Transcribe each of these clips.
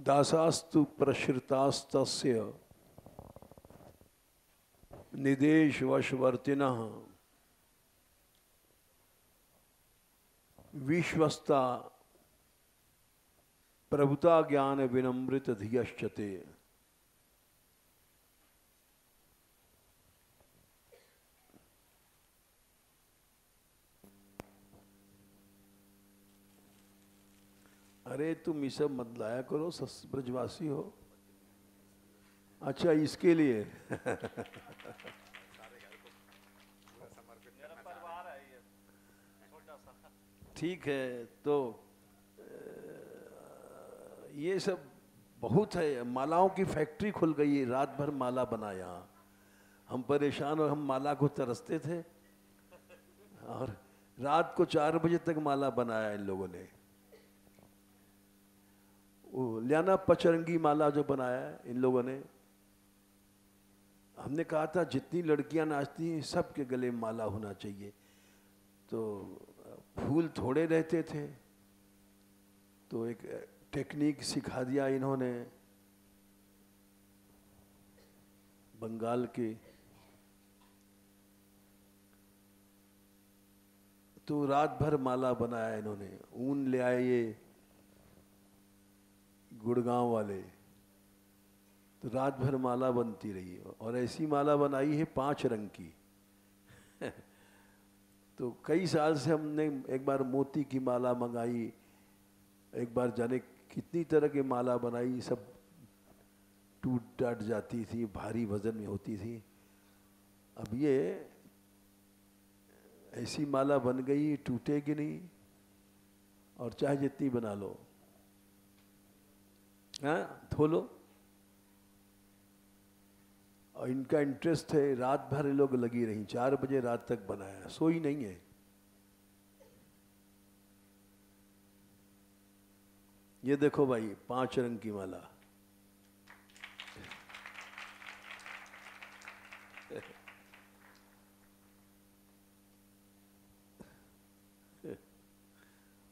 दासास्तु प्रश्रितास्तस्य निदेशवशवर्तिनः विश्वस्ता प्रभुता ज्ञान विनम्रित धियश्चते। अरे तुम ये सब मत लाया करो, ब्रजवासी हो। अच्छा इसके लिए ठीक है। तो ये सब बहुत है। मालाओं की फैक्ट्री खुल गई, रात भर माला बनाया। हम परेशान और हम माला को तरसते थे और रात को 4 बजे तक माला बनाया इन लोगों ने। वो ल्याना पचरंगी माला जो बनाया है इन लोगों ने। हमने कहा था जितनी लड़कियां नाचती हैं सबके गले में माला होना चाहिए। तो फूल थोड़े रहते थे तो एक टेक्निक सिखा दिया इन्होंने बंगाल के। तो रात भर माला बनाया इन्होंने। ऊन ले आए ये गुड़गांव वाले, तो रात भर माला बनती रही। और ऐसी माला बनाई है 5 रंग की तो कई साल से हमने एक बार मोती की माला मंगाई, एक बार जाने कितनी तरह की माला बनाई, सब टूट टाट जाती थी, भारी वजन में होती थी। अब ये ऐसी माला बन गई, टूटेगी नहीं और चाहे जितनी बना लो, हाँ धो लो। और इनका इंटरेस्ट है, रात भर ये लोग लगी रही, 4 बजे रात तक बनाया, सोई नहीं है। ये देखो भाई 5 रंग की माला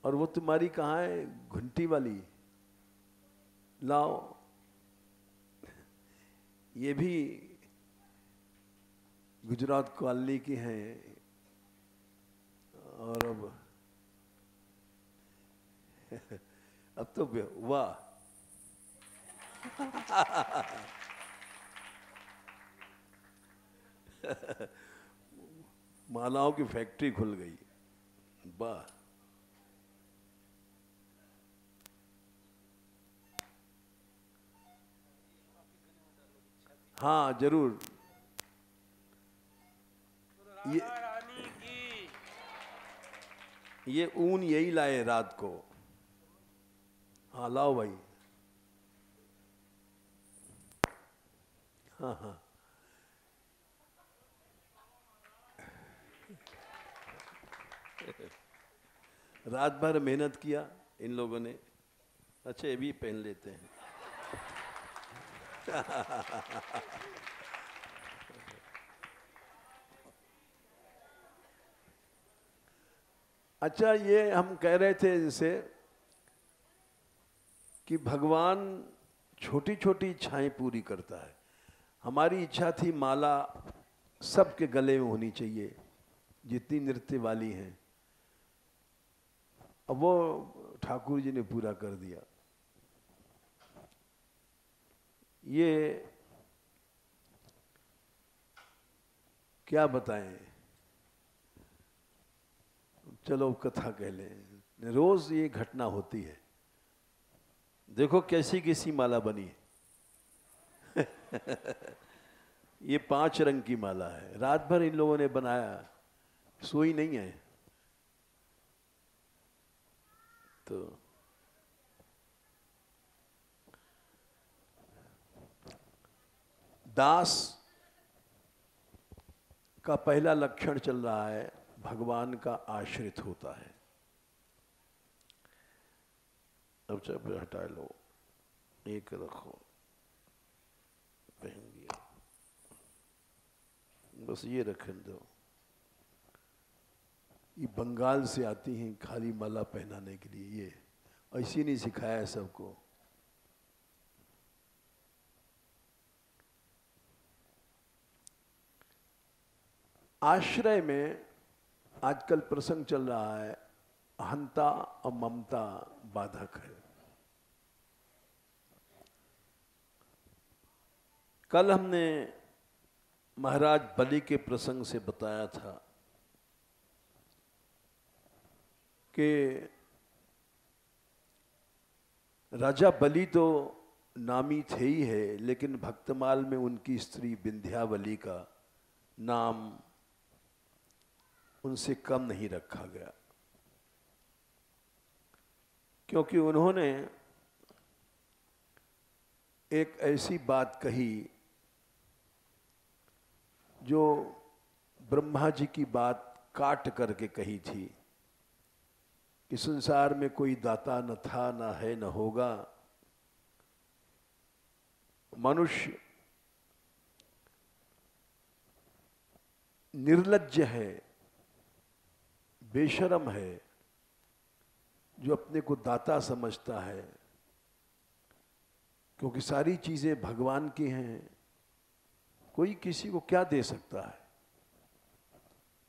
और वो तुम्हारी कहाँ है घंटी वाली, लाओ। ये भी गुजरात कॉलोनी की हैं। और अब तो वाह मालाओं की फैक्ट्री खुल गई, वाह। हाँ जरूर। ये ऊन यही लाए रात को। हाँ लाओ भाई। हाँ हाँ रात भर मेहनत किया इन लोगों ने। अच्छा ये भी पहन लेते हैं अच्छा ये हम कह रहे थे इनसे कि भगवान छोटी छोटी इच्छाएं पूरी करता है। हमारी इच्छा थी माला सबके गले में होनी चाहिए जितनी नृत्य वाली हैं। अब वो ठाकुर जी ने पूरा कर दिया। ये क्या बताएं, चलो कथा कह लें। रोज ये घटना होती है। देखो कैसी कैसी माला बनी है ये 5 रंग की माला है, रात भर इन लोगों ने बनाया, सोई नहीं है। तो दास का पहला लक्षण चल रहा है, भगवान का आश्रित होता है। अब जब हटा लो, एक रखो, पहन दिया, बस ये रखने दो। ये बंगाल से आती हैं खाली माला पहनाने के लिए। ये ऐसी नहीं सिखाया है सबको। आश्रय में आजकल प्रसंग चल रहा है, अहंता और ममता बाधक है। कल हमने महाराज बलि के प्रसंग से बताया था कि राजा बलि तो नामी थे ही है, लेकिन भक्तमाल में उनकी स्त्री विंध्यावली का नाम उनसे कम नहीं रखा गया, क्योंकि उन्होंने एक ऐसी बात कही जो ब्रह्मा जी की बात काट करके कही थी कि संसार में कोई दाता न था, न है, न होगा। मनुष्य निर्लज्ज है, बेशरम है, जो अपने को दाता समझता है, क्योंकि सारी चीजें भगवान की हैं, कोई किसी को क्या दे सकता है।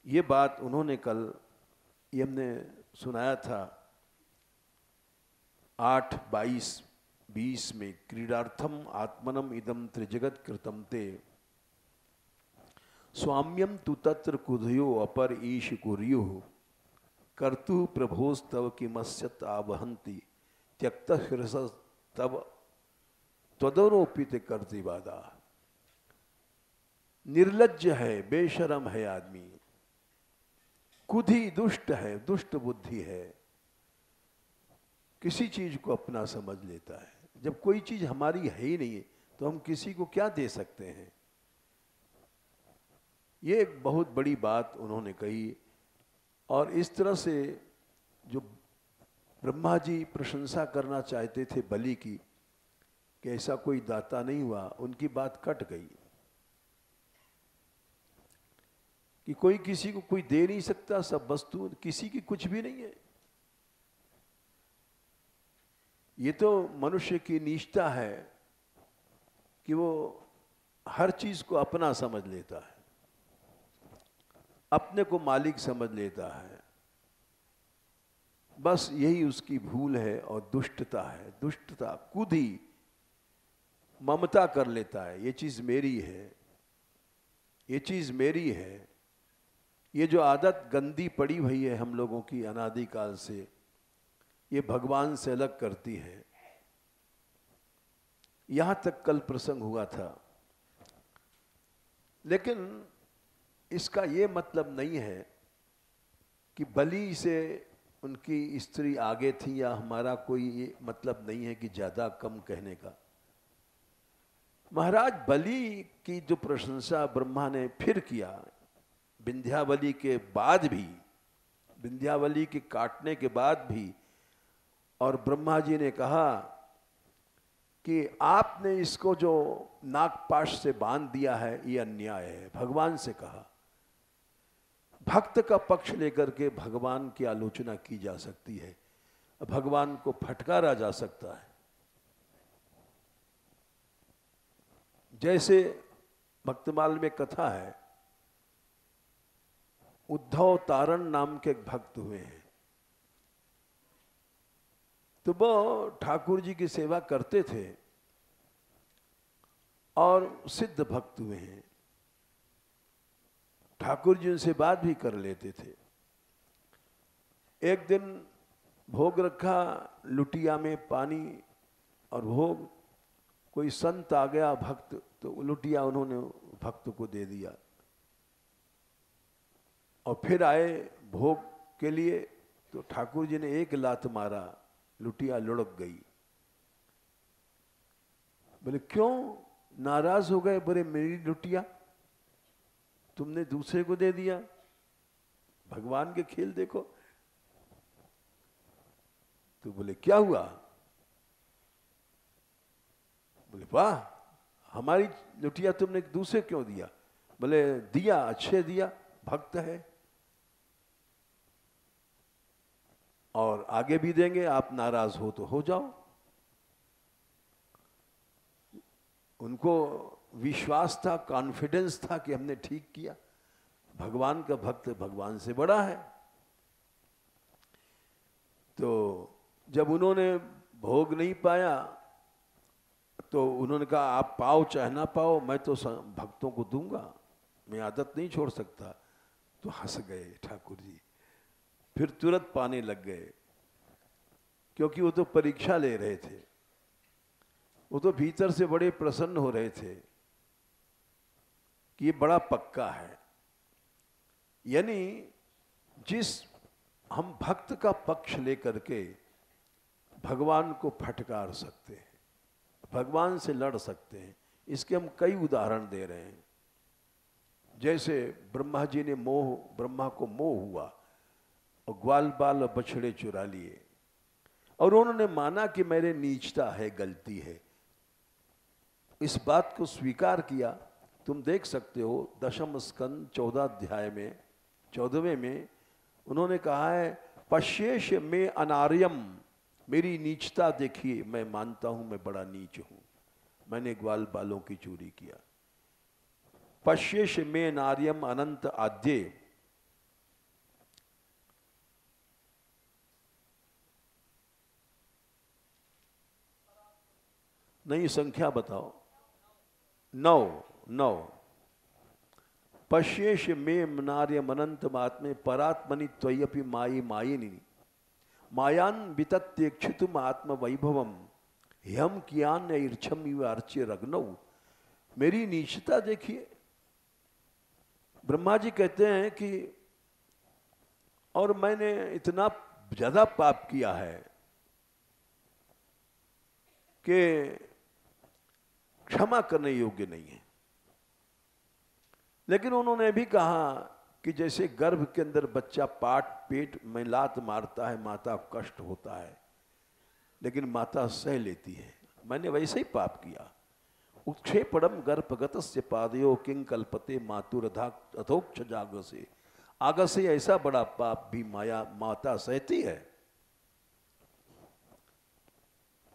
ये बात उन्होंने कल, ये हमने सुनाया था 8:22-20 में, क्रीडार्थम आत्मनम इदम त्रिजगत कृतम ते स्वाम्यम तु तत्र कुधयो अपर ईश कुर्यु कर्तु प्रभोस्तव किमस्यत आवहंति त्यक्त हृस तव त्वदरोपित कर्तिवादा। निर्लज्ज है, बेशरम है आदमी, कुधी दुष्ट है, दुष्ट बुद्धि है, किसी चीज को अपना समझ लेता है। जब कोई चीज हमारी है ही नहीं तो हम किसी को क्या दे सकते हैं। ये एक बहुत बड़ी बात उन्होंने कही। और इस तरह से जो ब्रह्मा जी प्रशंसा करना चाहते थे बलि की कि ऐसा कोई दाता नहीं हुआ, उनकी बात कट गई कि कोई किसी को कोई दे नहीं सकता, सब वस्तु किसी की कुछ भी नहीं है। ये तो मनुष्य की नीचता है कि वो हर चीज को अपना समझ लेता है, अपने को मालिक समझ लेता है। बस यही उसकी भूल है और दुष्टता है। दुष्टता, कुधी, ममता कर लेता है, ये चीज मेरी है, ये चीज मेरी है। ये जो आदत गंदी पड़ी हुई है हम लोगों की अनादिकाल से, ये भगवान से अलग करती है। यहां तक कल प्रसंग हुआ था। लेकिन इसका ये मतलब नहीं है कि बलि से उनकी स्त्री आगे थी, या हमारा कोई ये मतलब नहीं है कि ज्यादा कम कहने का। महाराज बलि की जो प्रशंसा ब्रह्मा ने फिर किया, विंध्यावली के बाद भी, विंध्यावली के काटने के बाद भी, और ब्रह्मा जी ने कहा कि आपने इसको जो नागपाश से बांध दिया है ये अन्याय है। भगवान से कहा। भक्त का पक्ष लेकर के भगवान की आलोचना की जा सकती है, भगवान को फटकारा जा सकता है। जैसे भक्तमाल में कथा है, उद्धव तारण नाम के एक भक्त हुए हैं, तो वो ठाकुर जी की सेवा करते थे और सिद्ध भक्त हुए हैं। ठाकुर जी उनसे बात भी कर लेते थे। एक दिन भोग रखा, लुटिया में पानी और भोग, कोई संत आ गया भक्त, तो लुटिया उन्होंने भक्त को दे दिया। और फिर आए भोग के लिए, तो ठाकुर जी ने एक लात मारा, लुटिया लुढ़क गई। बोले क्यों नाराज हो गए? बोले मेरी लुटिया तुमने दूसरे को दे दिया। भगवान के खेल देखो। तो बोले क्या हुआ? बोले वाह, हमारी लुटिया तुमने दूसरे क्यों दिया? बोले दिया, अच्छे दिया, भक्त है और आगे भी देंगे, आप नाराज हो तो हो जाओ। उनको विश्वास था, कॉन्फिडेंस था कि हमने ठीक किया। भगवान का भक्त भगवान से बड़ा है। तो जब उन्होंने भोग नहीं पाया तो उन्होंने कहा आप पाओ चाहे ना पाओ, मैं तो भक्तों को दूंगा, मैं आदत नहीं छोड़ सकता। तो हंस गए ठाकुर जी, फिर तुरंत पाने लग गए, क्योंकि वो तो परीक्षा ले रहे थे, वो तो भीतर से बड़े प्रसन्न हो रहे थे कि ये बड़ा पक्का है। यानी जिस हम भक्त का पक्ष लेकर के भगवान को फटकार सकते हैं, भगवान से लड़ सकते हैं, इसके हम कई उदाहरण दे रहे हैं। जैसे ब्रह्मा जी ने ब्रह्मा को मोह हुआ और ग्वाल बाल और बछड़े चुरा लिए, और उन्होंने माना कि मेरे नीचता है, गलती है, इस बात को स्वीकार किया। तुम देख सकते हो दशम स्कंद 14 अध्याय में 14वें में उन्होंने कहा है पश्येश में अनार्यम, मेरी नीचता देखिए, मैं मानता हूं मैं बड़ा नीच हूं, मैंने ग्वाल बालों की चोरी किया। पश्येश में नार्यम अनंत आद्य, नहीं संख्या बताओ, 9 पश्येश में नार्यम अनंत महात्मे परात्मनि त्वयपि मायी मायिनी मायान वितत्यक्षितुम आत्म वैभवम हम कियान ईर्षम इव अर्च्य रग्नौ। मेरी नीचता देखिए, ब्रह्मा जी कहते हैं कि और मैंने इतना ज्यादा पाप किया है कि क्षमा करने योग्य नहीं है। लेकिन उन्होंने भी कहा कि जैसे गर्भ के अंदर बच्चा पेट में लात मारता है, माता को कष्ट होता है, लेकिन माता सह लेती है, मैंने वैसे ही पाप किया। उत्क्षेपणम गर्भगतस्य पादयो किं कल्पते मातुरधा अथोक्ष जाग से, आग से ऐसा बड़ा पाप भी माता सहती है।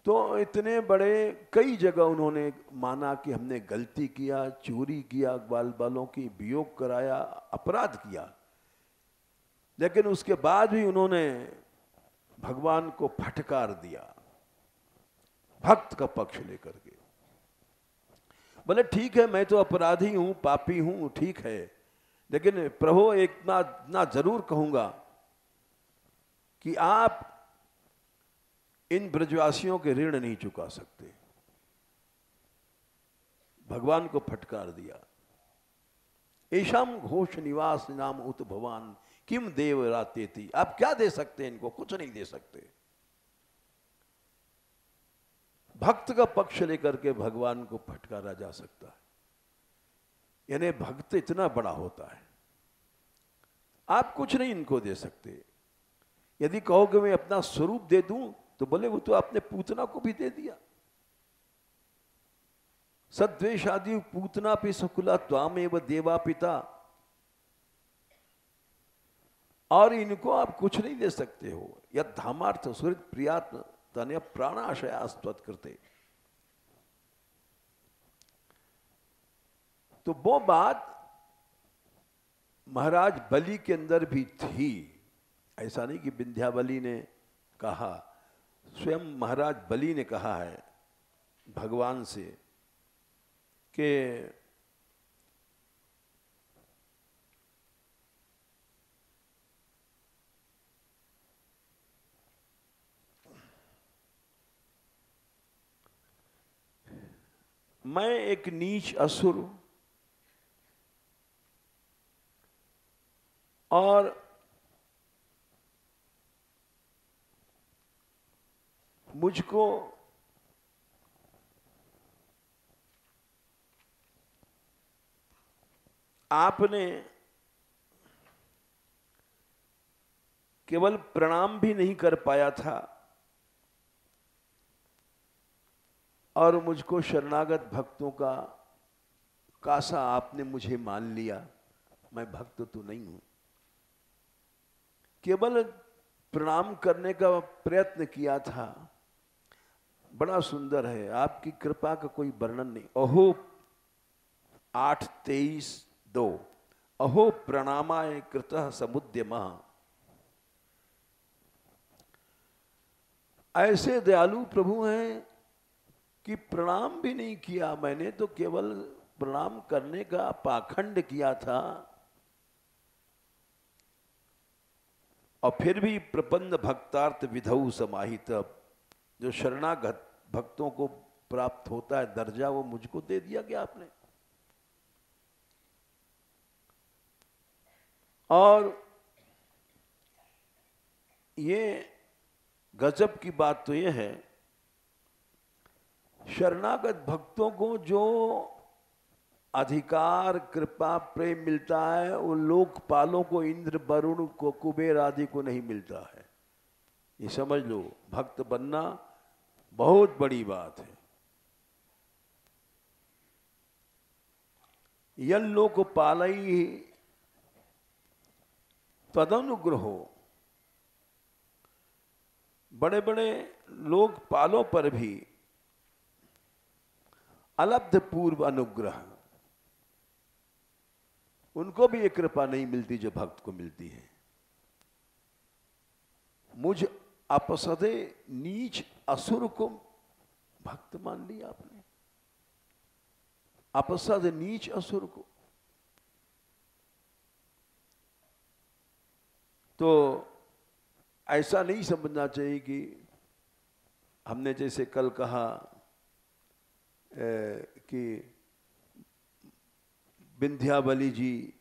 तो इतने बड़े कई जगह उन्होंने माना कि हमने गलती किया, चोरी किया, ग्वाल बालों की वियोग कराया, अपराध किया, लेकिन उसके बाद भी उन्होंने भगवान को फटकार दिया भक्त का पक्ष लेकर के। बोले ठीक है, मैं तो अपराधी हूं, पापी हूं, ठीक है, लेकिन प्रभु एक ना जरूर कहूंगा कि आप इन ब्रजवासियों के ऋण नहीं चुका सकते। भगवान को फटकार दिया। ऐशाम घोष निवास नाम उत भवान किम देव रातेति, आप क्या दे सकते हैं इनको, कुछ नहीं दे सकते। भक्त का पक्ष लेकर के भगवान को फटकारा जा सकता है, यानी भक्त इतना बड़ा होता है, आप कुछ नहीं इनको दे सकते। यदि कहोगे मैं अपना स्वरूप दे दूं, तो बोले वो तो आपने पूतना को भी दे दिया। सद्वेषादि पूतना पे सकुला त्वामेव देवा पिता, और इनको आप कुछ नहीं दे सकते हो। यद धामार्थ सुहृद प्रियात्म तनय प्राणाशयास्त्वत् कृते। तो वो बात महाराज बलि के अंदर भी थी, ऐसा नहीं कि विंध्यावली ने कहा, स्वयं महाराज बलि ने कहा है भगवान से कि मैं एक नीच असुर और मुझको आपने केवल प्रणाम भी नहीं कर पाया था और मुझको शरणागत भक्तों का कासा आपने मुझे मान लिया। मैं भक्त तो नहीं हूं, केवल प्रणाम करने का प्रयत्न किया था। बड़ा सुंदर है, आपकी कृपा का कोई वर्णन नहीं। ओहो 8:23:2 अहो प्रणामाय कृतः समुद्यमः। ऐसे दयालु प्रभु हैं कि प्रणाम भी नहीं किया मैंने, तो केवल प्रणाम करने का पाखंड किया था, और फिर भी प्रपन्न भक्तार्थ विधौ समाहित, जो शरणागत भक्तों को प्राप्त होता है दर्जा, वो मुझको दे दिया गया आपने। और ये गजब की बात तो ये है, शरणागत भक्तों को जो अधिकार कृपा प्रेम मिलता है वो लोकपालों को, इंद्र वरुण को, कुबेर आदि को नहीं मिलता है। ये समझ लो, भक्त बनना बहुत बड़ी बात है। यन लोक पालई तदनुग्रहो, बड़े बड़े लोकपालों पर भी अलब्ध पूर्व अनुग्रह, उनको भी एक कृपा नहीं मिलती जो भक्त को मिलती है। मुझ अपसदे नीच असुर को भक्त मान लिया आपने, अपसद नीच असुर को। तो ऐसा नहीं समझना चाहिए कि हमने जैसे कल कहा कि विंध्यावली जी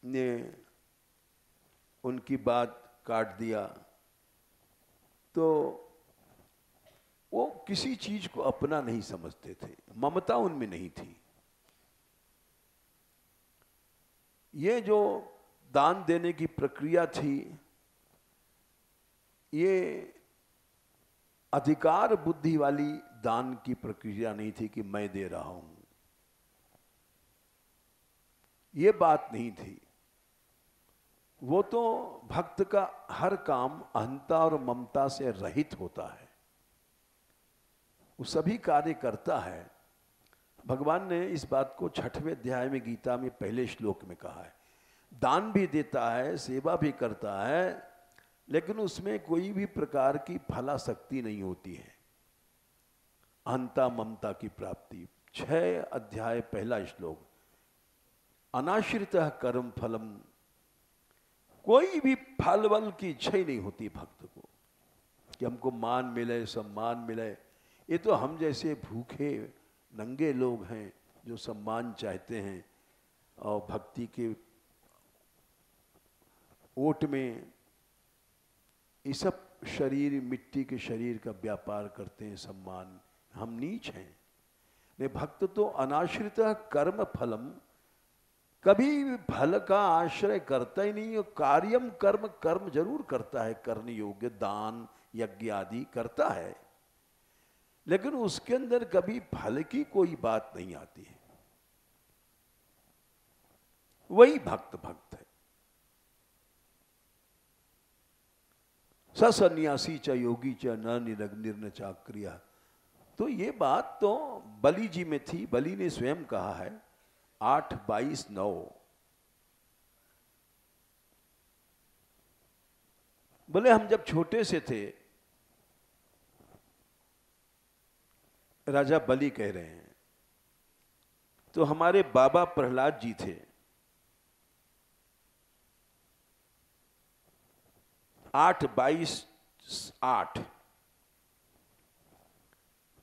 ने उनकी बात काट दिया, तो वो किसी चीज को अपना नहीं समझते थे, ममता उनमें नहीं थी। ये जो दान देने की प्रक्रिया थी, ये अधिकार बुद्धि वाली दान की प्रक्रिया नहीं थी कि मैं दे रहा हूं, ये बात नहीं थी। वो तो भक्त का हर काम अहंता और ममता से रहित होता है, वो सभी कार्य करता है। भगवान ने इस बात को 6वें अध्याय में गीता में पहले श्लोक में कहा है। दान भी देता है, सेवा भी करता है, लेकिन उसमें कोई भी प्रकार की फलाशक्ति नहीं होती है, अहंता ममता की प्राप्ति। 6 अध्याय पहला श्लोक, अनाश्रित कर्म फलम, कोई भी फल वल की इच्छा ही नहीं होती भक्त को कि हमको मान मिले, सम्मान मिले। ये तो हम जैसे भूखे नंगे लोग हैं जो सम्मान चाहते हैं और भक्ति के ओट में ये सब शरीर, मिट्टी के शरीर का व्यापार करते हैं, सम्मान। हम नीच हैं। ने भक्त तो अनाश्रित कर्म फलम, कभी भी फल का आश्रय करता ही नहीं। कार्यम कर्म, कर्म जरूर करता है, करने योग्य दान यज्ञ आदि करता है, लेकिन उसके अंदर कभी फल की कोई बात नहीं आती है। वही भक्त भक्त है। सन्यासी च योगी च न निर्न चाक्रिया। तो ये बात तो बलि जी में थी। बलि ने स्वयं कहा है 8:22-9, बोले हम जब छोटे से थे, राजा बलि कह रहे हैं, तो हमारे बाबा प्रहलाद जी थे। 8:22-8,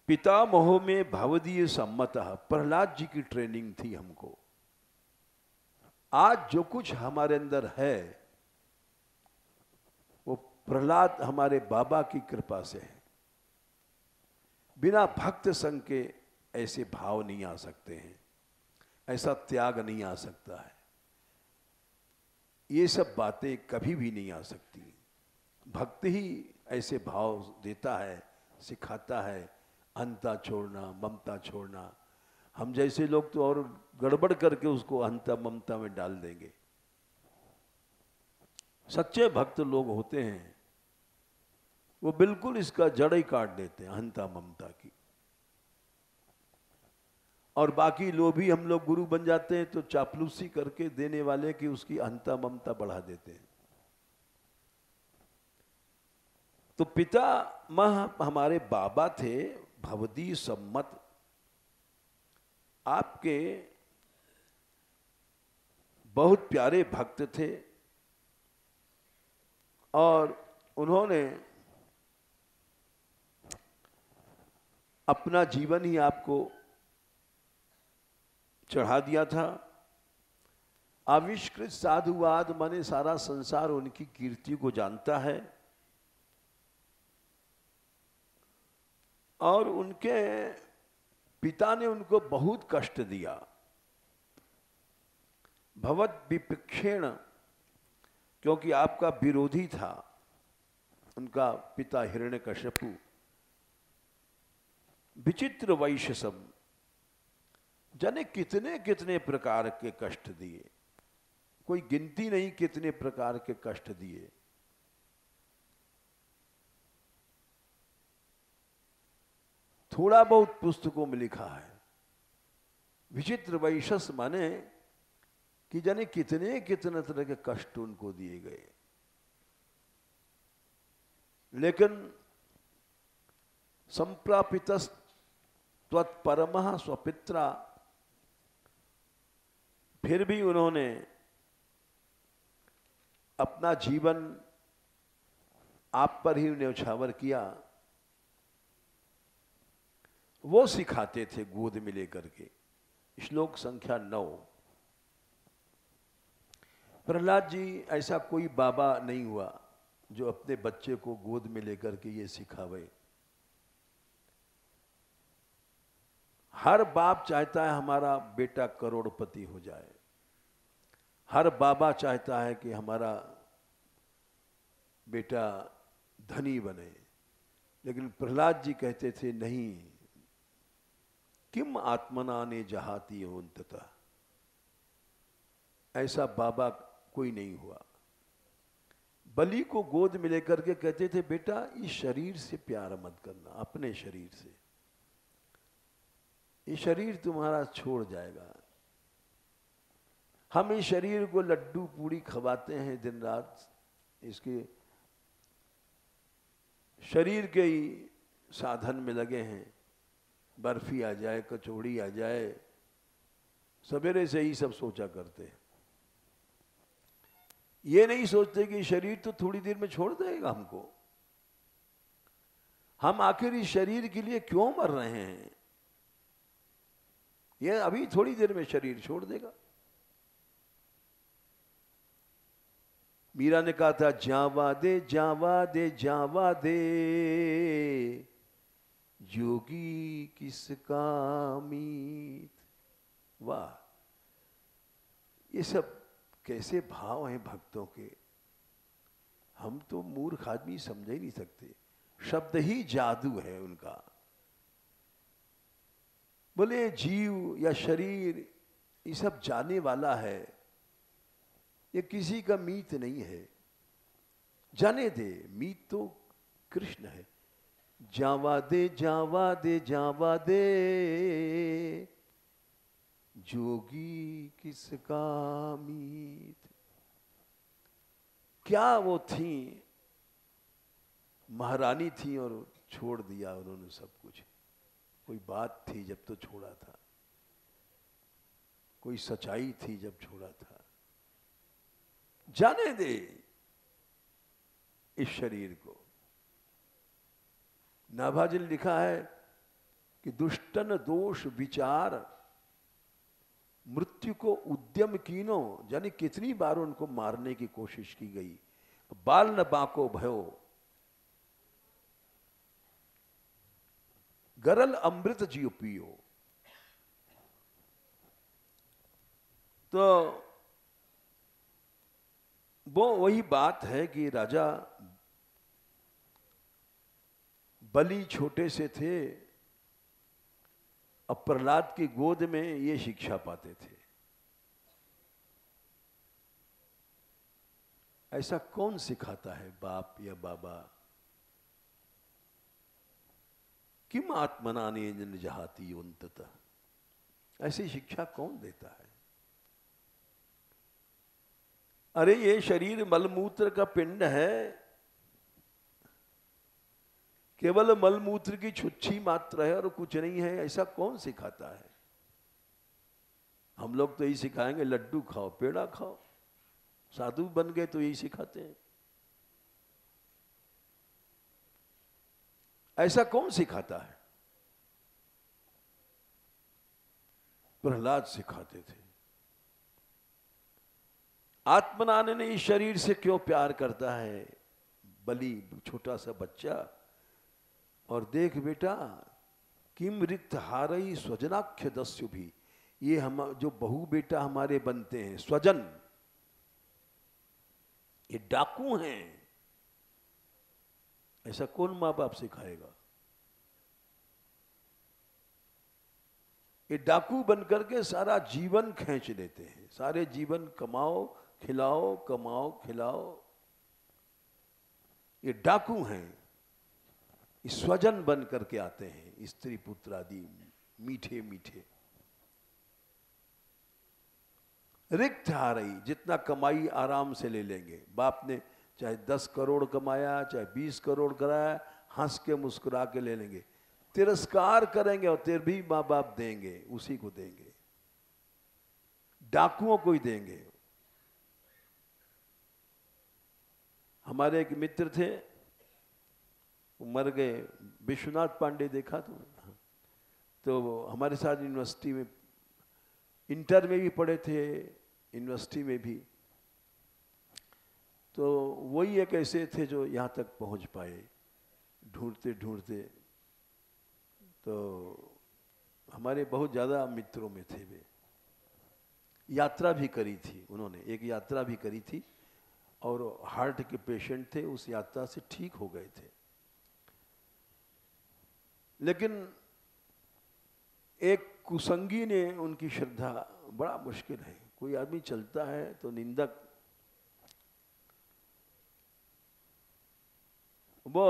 पितामह में भवदीय सम्मत, प्रहलाद जी की ट्रेनिंग थी हमको। आज जो कुछ हमारे अंदर है वो प्रहलाद हमारे बाबा की कृपा से है। बिना भक्त संग के ऐसे भाव नहीं आ सकते हैं, ऐसा त्याग नहीं आ सकता है, ये सब बातें कभी भी नहीं आ सकती। भक्त ही ऐसे भाव देता है, सिखाता है, अहंता छोड़ना, ममता छोड़ना। हम जैसे लोग तो और गड़बड़ करके उसको अहंता ममता में डाल देंगे। सच्चे भक्त लोग होते हैं वो बिल्कुल इसका जड़ ही काट देते हैं, अहंता ममता की। और बाकी लोभी हम लोग गुरु बन जाते हैं तो चापलूसी करके देने वाले की उसकी अहंता ममता बढ़ा देते हैं। तो पिता मह हमारे बाबा थे भवदी सम्मत, आपके बहुत प्यारे भक्त थे और उन्होंने अपना जीवन ही आपको चढ़ा दिया था। आविष्कृत साधुवाद माने सारा संसार उनकी कीर्ति को जानता है और उनके पिता ने उनको बहुत कष्ट दिया। भवत विपक्षेण, क्योंकि आपका विरोधी था उनका पिता हिरण्यकश्यपु। विचित्र वैश्यसम, जाने कितने कितने प्रकार के कष्ट दिए, कोई गिनती नहीं कितने प्रकार के कष्ट दिए। थोड़ा बहुत पुस्तकों में लिखा है। विचित्र वैश्यस माने कि जाने कितने कितने तरह के कष्ट उनको दिए गए, लेकिन संप्रापितस् त्वत्परमः स्वपित्रा, फिर भी उन्होंने अपना जीवन आप पर ही न्यौछावर किया। वो सिखाते थे गोद में लेकर के। श्लोक संख्या 9। प्रहलाद जी ऐसा कोई बाबा नहीं हुआ जो अपने बच्चे को गोद में लेकर के ये सिखावे। हर बाप चाहता है हमारा बेटा करोड़पति हो जाए, हर बाबा चाहता है कि हमारा बेटा धनी बने, लेकिन प्रहलाद जी कहते थे नहीं, किम आत्मना ने जहाती हो अंततः, ऐसा बाबा कोई नहीं हुआ। बलि को गोद में लेकर के कहते थे बेटा इस शरीर से प्यार मत करना, अपने शरीर से, ये शरीर तुम्हारा छोड़ जाएगा। हम इस शरीर को लड्डू पूड़ी खवाते हैं दिन रात, इसके शरीर के ही साधन में लगे हैं। बर्फी आ जाए, कचौड़ी आ जाए, सवेरे से ही सब सोचा करते हैं। ये नहीं सोचते कि शरीर तो थोड़ी देर में छोड़ देगा हमको। हम आखिर इस शरीर के लिए क्यों मर रहे हैं? ये अभी थोड़ी देर में शरीर छोड़ देगा। मीरा ने कहा था जावा दे जावा दे जावा दे, जोगी किसका मीत। वाह, ये सब कैसे भाव हैं भक्तों के, हम तो मूर्ख आदमी समझ ही नहीं सकते। शब्द ही जादू है उनका। बोले जीव या शरीर ये सब जाने वाला है, ये किसी का मीत नहीं है। जाने दे, मीत तो कृष्ण है। जावा दे जावा दे जावा दे, जोगी किसका मीत। क्या वो थी, महारानी थी और छोड़ दिया उन्होंने सब कुछ। कोई बात थी जब तो छोड़ा था, कोई सच्चाई थी जब छोड़ा था। जाने दे इस शरीर को। नाभाजन लिखा है कि दुष्टन दोष विचार मृत्यु को उद्यम कीनो, यानी कितनी बार उनको मारने की कोशिश की गई। बाल न बाको भयो, गरल अमृत जियो पियो। तो वो वही बात है कि राजा बलि छोटे से थे, अब प्रहलाद की गोद में ये शिक्षा पाते थे। ऐसा कौन सिखाता है, बाप या बाबा? किम आत्मना ने जहाती अंततः, ऐसी शिक्षा कौन देता है? अरे ये शरीर मलमूत्र का पिंड है, केवल मलमूत्र की छुच्छी मात्र है और कुछ नहीं है, ऐसा कौन सिखाता है? हम लोग तो यही सिखाएंगे, लड्डू खाओ, पेड़ा खाओ। साधु बन गए तो यही सिखाते हैं। ऐसा कौन सिखाता है? प्रहलाद सिखाते थे। आत्मनान ने इस शरीर से क्यों प्यार करता है? बलि छोटा सा बच्चा, और देख बेटा, किम रिक्त हारई स्वजनाख्य दस्यु भी, ये हम जो बहू बेटा हमारे बनते हैं, स्वजन, ये डाकू हैं। ऐसा कौन माँ बाप सिखाएगा? ये डाकू बनकर के सारा जीवन खींच लेते हैं। सारे जीवन कमाओ खिलाओ, कमाओ खिलाओ। ये डाकू हैं। स्वजन बन करके आते हैं, स्त्री पुत्र आदि मीठे मीठे। रिक्त आ रही, जितना कमाई आराम से ले लेंगे। बाप ने चाहे 10 करोड़ कमाया, चाहे 20 करोड़ कराया, हंस के मुस्कुरा के ले लेंगे। तिरस्कार करेंगे और फिर भी माँ बाप देंगे, उसी को देंगे, डाकुओं को ही देंगे। हमारे एक मित्र थे, मर गए, विश्वनाथ पांडे, देखा तो हमारे साथ यूनिवर्सिटी में, इंटर में भी पढ़े थे, यूनिवर्सिटी में भी। तो वही एक ऐसे थे जो यहाँ तक पहुँच पाए ढूंढते ढूंढते। तो हमारे बहुत ज़्यादा मित्रों में थे वे। यात्रा भी करी थी उन्होंने, एक यात्रा भी करी थी, और हार्ट के पेशेंट थे, उस यात्रा से ठीक हो गए थे। लेकिन एक कुसंगी ने उनकी श्रद्धा, बड़ा मुश्किल है, कोई आदमी चलता है तो निंदक, वो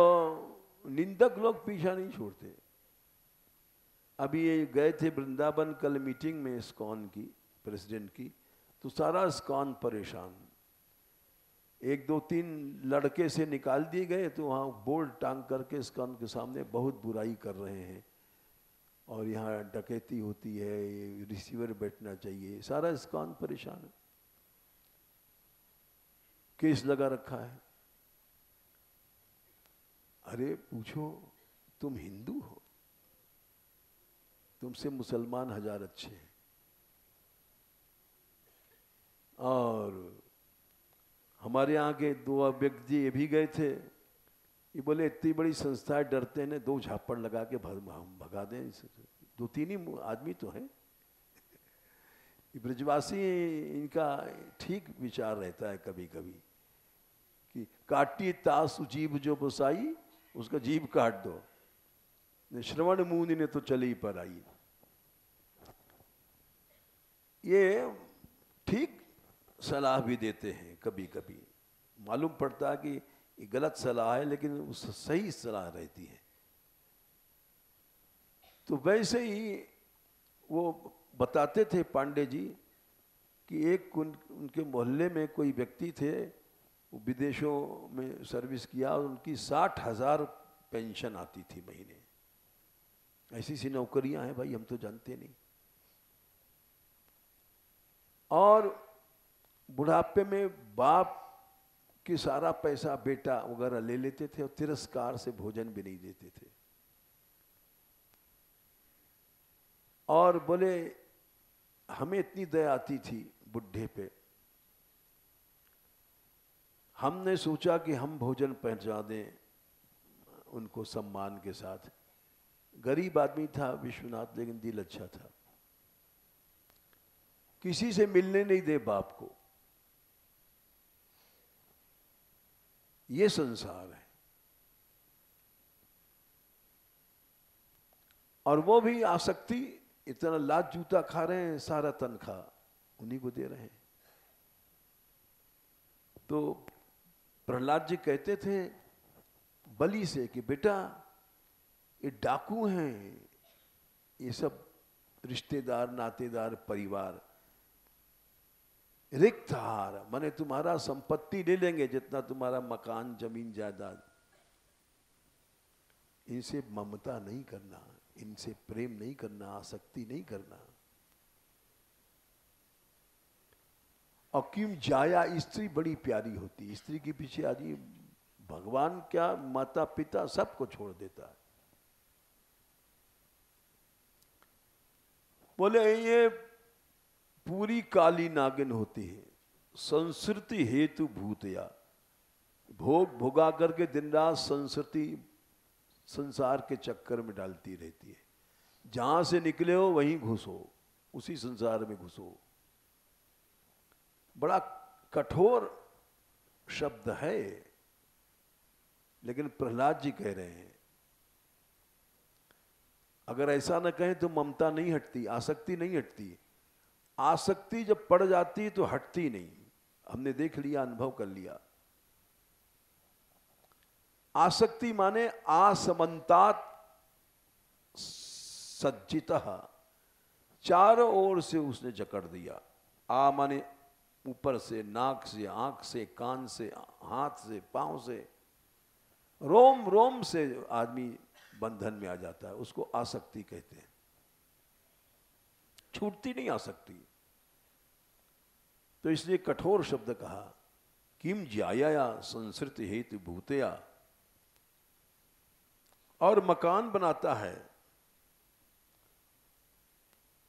निंदक लोग पीछा नहीं छोड़ते। अभी ये गए थे वृंदावन कल मीटिंग में इस्कॉन की, प्रेसिडेंट की, तो सारा इस्कॉन परेशान। 1-2-3 लड़के से निकाल दिए गए, तो वहाँ बोर्ड टांग करके इस्कॉन के सामने बहुत बुराई कर रहे हैं, और यहाँ डकैती होती है, ये रिसीवर बैठना चाहिए। सारा इस्कॉन परेशान है, केस लगा रखा है। अरे पूछो, तुम हिंदू हो, तुमसे मुसलमान 1000 अच्छे हैं। और हमारे यहाँ के 2 व्यक्ति ये भी गए थे, ये बोले इतनी बड़ी संस्था है, डरते हैं, 2 झापड़ लगा के हम भगा दें। 2-3 ही आदमी तो हैं। ब्रजवासी, इनका ठीक विचार रहता है कभी कभी कि काटी तासु जीभ जो बसाई, उसका जीभ काट दो। श्रवण मुनि ने तो चली पर आई। ये ठीक सलाह भी देते हैं कभी कभी, मालूम पड़ता है कि ये गलत सलाह है, लेकिन उस सही सलाह रहती है। तो वैसे ही वो बताते थे पांडे जी कि एक उनके मोहल्ले में कोई व्यक्ति थे, वो विदेशों में सर्विस किया, और उनकी 60,000 पेंशन आती थी महीने। ऐसी सी नौकरियां हैं भाई, हम तो जानते नहीं। और बुढ़ापे में बाप कि सारा पैसा बेटा वगैरह ले लेते थे, और तिरस्कार से भोजन भी नहीं देते थे। और बोले हमें इतनी दया आती थी बुढ़े पे, हमने सोचा कि हम भोजन पहुंचा दें उनको सम्मान के साथ। गरीब आदमी था विश्वनाथ, लेकिन दिल अच्छा था। किसी से मिलने नहीं दे बाप को। ये संसार है। और वो भी आसक्ति, इतना लात जूता खा रहे हैं, सारा तनख्वाह उन्हीं को दे रहे हैं। तो प्रहलाद जी कहते थे बलि से कि बेटा ये डाकू हैं, ये सब रिश्तेदार, नातेदार, परिवार। रिक्त हार माने तुम्हारा संपत्ति ले लेंगे, जितना तुम्हारा मकान, जमीन, जायदाद। इनसे ममता नहीं करना, इनसे प्रेम नहीं करना, आसक्ति नहीं करना। और क्यों जाया, स्त्री बड़ी प्यारी होती है। स्त्री के पीछे आदमी भगवान क्या, माता पिता सबको छोड़ देता है। बोले ये पूरी काली नागिन होती है, संस्कृति हेतु भूतया। भोग भोगा करके दिन रात संस्कृति, संसार के चक्कर में डालती रहती है। जहां से निकले हो वहीं घुसो, उसी संसार में घुसो। बड़ा कठोर शब्द है, लेकिन प्रहलाद जी कह रहे हैं अगर ऐसा न कहें तो ममता नहीं हटती, आसक्ति नहीं हटती। आसक्ति जब पड़ जाती तो हटती नहीं। हमने देख लिया, अनुभव कर लिया। आसक्ति माने आसमंतात सज्जितः, चारों ओर से उसने जकड़ दिया। आ माने ऊपर से, नाक से, आंख से, कान से, हाथ से, पांव से, रोम रोम से आदमी बंधन में आ जाता है। उसको आसक्ति कहते हैं। छूटती नहीं आसक्ति। तो इसलिए कठोर शब्द कहा, किम ज्याया संसृति हेतु भूतया। और मकान बनाता है।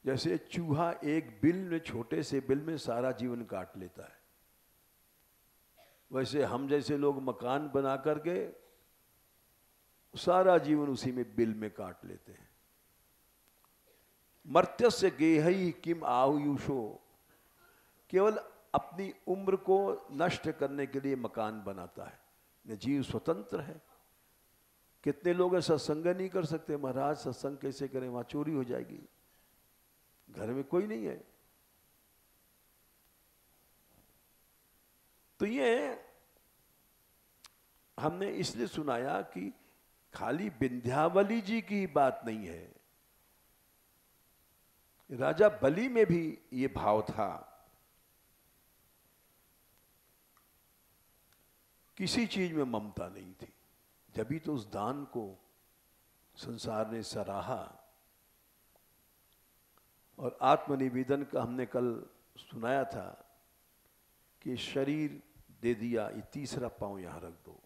जैसे चूहा एक बिल में, छोटे से बिल में सारा जीवन काट लेता है, वैसे हम जैसे लोग मकान बना करके सारा जीवन उसी में बिल में काट लेते हैं। मर्त्यस्य गेहई किम आयुषो, केवल अपनी उम्र को नष्ट करने के लिए मकान बनाता है। जीव स्वतंत्र है। कितने लोग हैं सत्संग नहीं कर सकते, महाराज सत्संग कैसे करें, वहां चोरी हो जाएगी, घर में कोई नहीं है। तो ये हमने इसलिए सुनाया कि खाली विंध्यावली जी की बात नहीं है, राजा बलि में भी ये भाव था। किसी चीज में ममता नहीं थी, जभी तो उस दान को संसार ने सराहा। और आत्मनिवेदन का हमने कल सुनाया था कि शरीर दे दिया, ये तीसरा पांव यहां रख दो।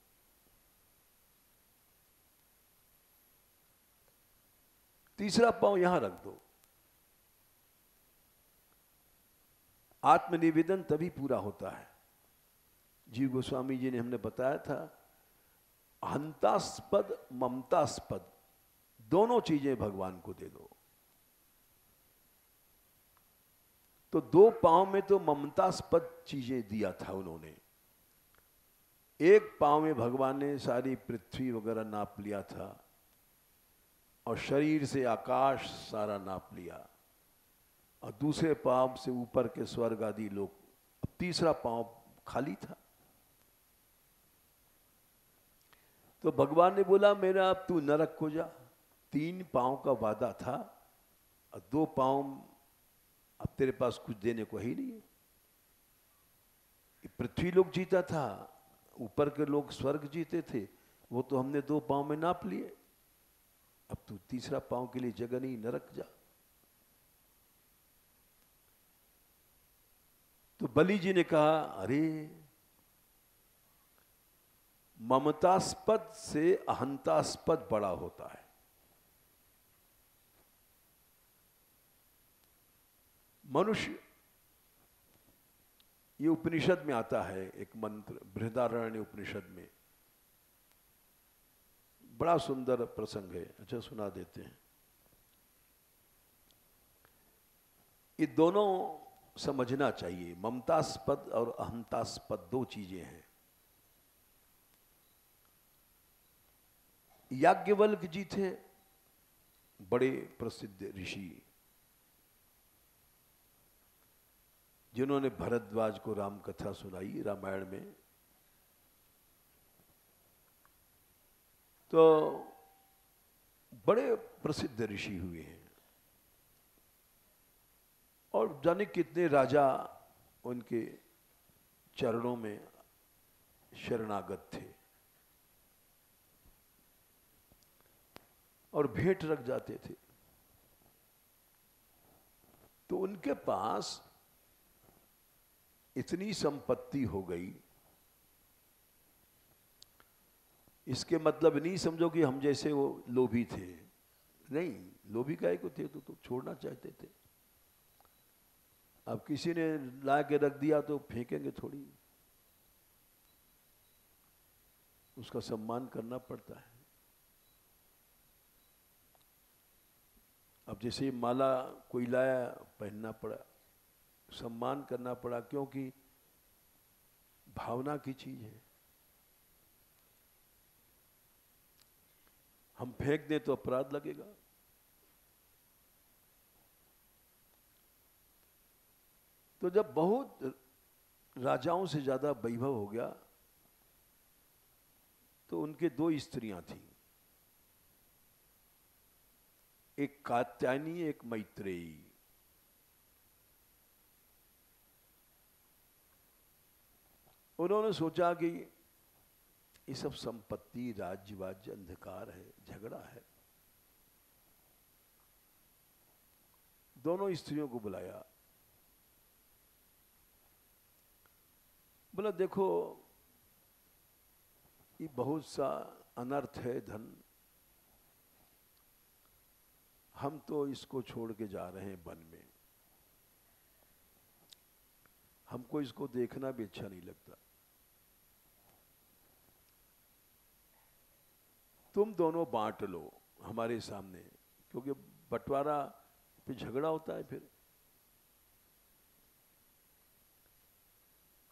तीसरा पांव यहां रख दो। आत्मनिवेदन तभी पूरा होता है। जीव गोस्वामी जी ने हमने बताया था, हंतास्पद, ममतास्पद दोनों चीजें भगवान को दे दो। तो दो पांव में तो ममतास्पद चीजें दिया था उन्होंने। एक पांव में भगवान ने सारी पृथ्वी वगैरह नाप लिया था, और शरीर से आकाश सारा नाप लिया, और दूसरे पांव से ऊपर के स्वर्ग आदि लोग। अब तीसरा पांव खाली था। तो भगवान ने बोला, मेरा अब तू नरक को जा। 3 पांव का वादा था, और 2 पांव अब तेरे पास कुछ देने को ही नहीं है। पृथ्वी लोग जीता था, ऊपर के लोग स्वर्ग जीते थे, वो तो हमने 2 पांव में नाप लिए। अब तू तीसरा पांव के लिए जगह नहीं, नरक जा। तो बलि जी ने कहा, अरे ममतास्पद से अहंतास्पद बड़ा होता है। मनुष्य, ये उपनिषद में आता है एक मंत्र, बृहदारण्य उपनिषद में, बड़ा सुंदर प्रसंग है। अच्छा सुना देते हैं। ये दोनों समझना चाहिए, ममतास्पद और अहंतास्पद 2 चीजें हैं। याज्ञवल्क्य जी थे बड़े प्रसिद्ध ऋषि, जिन्होंने भरद्वाज को राम कथा सुनाई रामायण में। तो बड़े प्रसिद्ध ऋषि हुए हैं। और जाने कितने राजा उनके चरणों में शरणागत थे और भेंट रख जाते थे। तो उनके पास इतनी संपत्ति हो गई, इसके मतलब नहीं समझो कि हम जैसे वो लोभी थे, नहीं, लोभी काहे को थे, तो छोड़ना चाहते थे। अब किसी ने ला के रख दिया तो फेंकेंगे थोड़ी, उसका सम्मान करना पड़ता है। अब जैसे माला कोई लाया, पहनना पड़ा, सम्मान करना पड़ा, क्योंकि भावना की चीज है। हम फेंक दें तो अपराध लगेगा। तो जब बहुत राजाओं से ज्यादा वैभव हो गया तो उनके दो स्त्रियां थीं, एक कात्यायनी, एक मैत्रेयी। उन्होंने सोचा कि ये सब संपत्ति, राज्य वाज्य अंधकार है, झगड़ा है। दोनों स्त्रियों को बुलाया, बोला देखो ये बहुत सा अनर्थ है धन, हम तो इसको छोड़ के जा रहे हैं वन में, हमको इसको देखना भी अच्छा नहीं लगता। तुम दोनों बांट लो हमारे सामने, क्योंकि बंटवारा पे झगड़ा होता है, फिर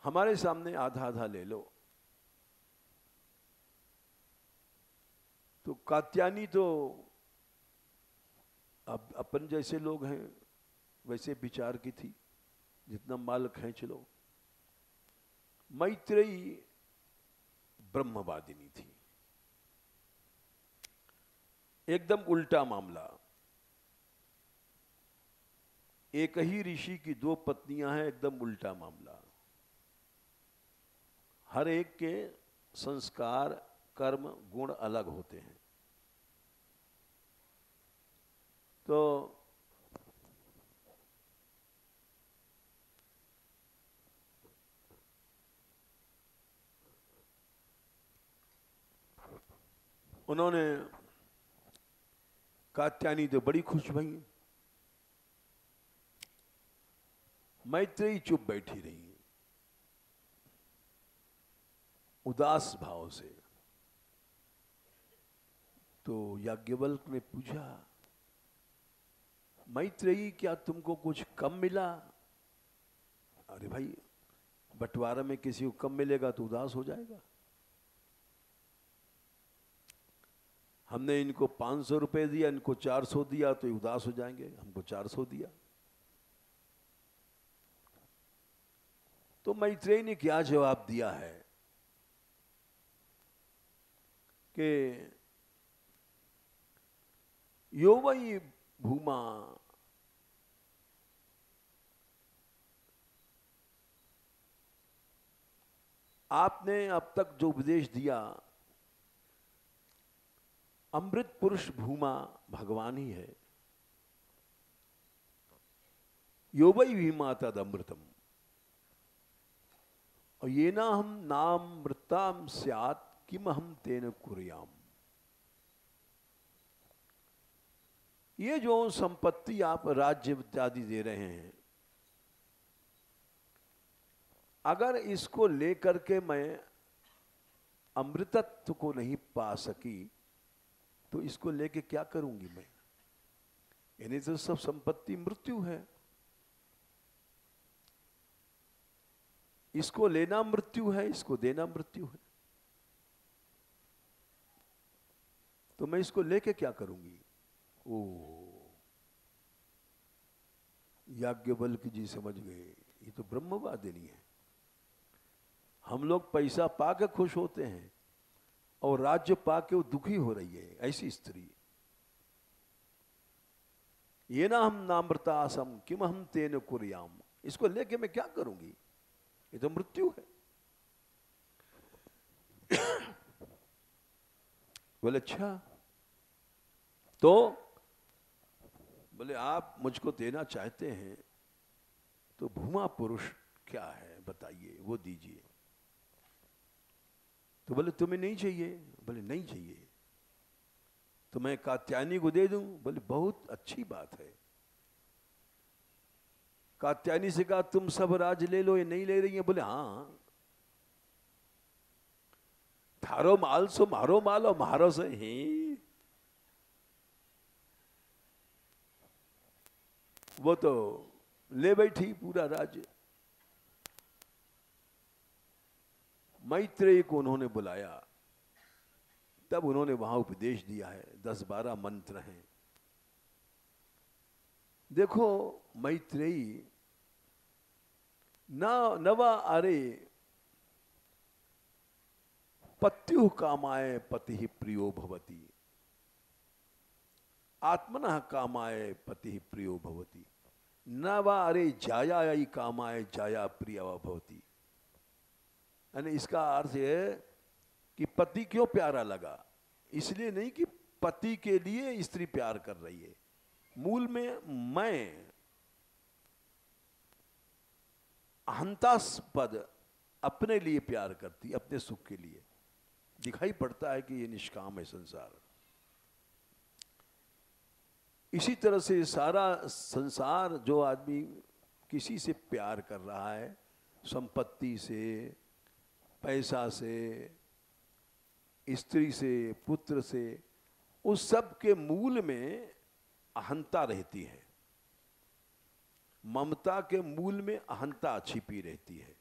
हमारे सामने आधा आधा ले लो। तो कात्यायनी तो अब अपन जैसे लोग हैं वैसे विचार की थी, जितना माल खींच लो। मैत्रेयी ब्रह्मवादिनी थी, एकदम उल्टा मामला। एक ही ऋषि की दो पत्नियां हैं, एकदम उल्टा मामला। हर एक के संस्कार, कर्म, गुण अलग होते हैं। तो उन्होंने, कात्यायनी तो बड़ी खुश भई, मैत्रेयी चुप बैठी रही उदास भाव से। तो याज्ञवल्क ने पूछा, मैत्रेयी क्या तुमको कुछ कम मिला? अरे भाई, बंटवारा में किसी को कम मिलेगा तो उदास हो जाएगा। हमने इनको 500 रुपए दिया, इनको 400 दिया, तो उदास हो जाएंगे, हमको 400 दिया। तो मैत्रेयी ने क्या जवाब दिया है कि यो वही भूमा, आपने अब तक जो उपदेश दिया, अमृत पुरुष भूमा भगवान ही है। यो वै भीमा तद अमृतम, और ये ना हम नाम मृताम स्यात् किम हम तेन कुर्याम। ये जो संपत्ति आप राज्य इत्यादि दे रहे हैं, अगर इसको लेकर के मैं अमृतत्व को नहीं पा सकी तो इसको लेके क्या करूंगी मैं? यानी तो सब संपत्ति मृत्यु है, इसको लेना मृत्यु है, इसको देना मृत्यु है, तो मैं इसको लेके क्या करूंगी? ओ, याज्ञवल्क जी समझ गए, ये तो ब्रह्मवादिनी है। हम लोग पैसा पाके खुश होते हैं और राज्य पाके वो दुखी हो रही है, ऐसी स्त्री। ये ना हम नामृतासम किम हम तेन कुर्याम, इसको लेके मैं क्या करूंगी, ये तो मृत्यु है। बोले अच्छा, तो बोले आप मुझको देना चाहते हैं तो भूमा पुरुष क्या है बताइए, वो दीजिए। तो बोले तुम्हें नहीं चाहिए, बोले नहीं चाहिए। तो मैं कात्यायनी को दे दूं, बोले बहुत अच्छी बात है। कात्यायनी से कहा तुम सब राज ले लो, ये नहीं ले रही है, बोले हाँ थारो माल सो मारो माल और मारो से ही। वो तो ले बैठी पूरा राज्य। मैत्रेयी को उन्होंने बुलाया, तब उन्होंने वहां उपदेश दिया है, 10-12 मंत्र हैं। देखो मैत्रेयी नवा अरे पत्यु कामाय पति प्रियो भवति, आत्मनः कामाय पति प्रियो भवति, नवा अरे जायाई कामाय जाया प्रिय भवति। यानी इसका अर्थ है कि पति क्यों प्यारा लगा, इसलिए नहीं कि पति के लिए स्त्री प्यार कर रही है, मूल में मैं अहंतास्पद अपने लिए प्यार करती, अपने सुख के लिए। दिखाई पड़ता है कि ये निष्काम है संसार। इसी तरह से सारा संसार, जो आदमी किसी से प्यार कर रहा है, संपत्ति से, पैसा से, स्त्री से, पुत्र से, उस सब के मूल में अहंता रहती है। ममता के मूल में अहंता छिपी रहती है।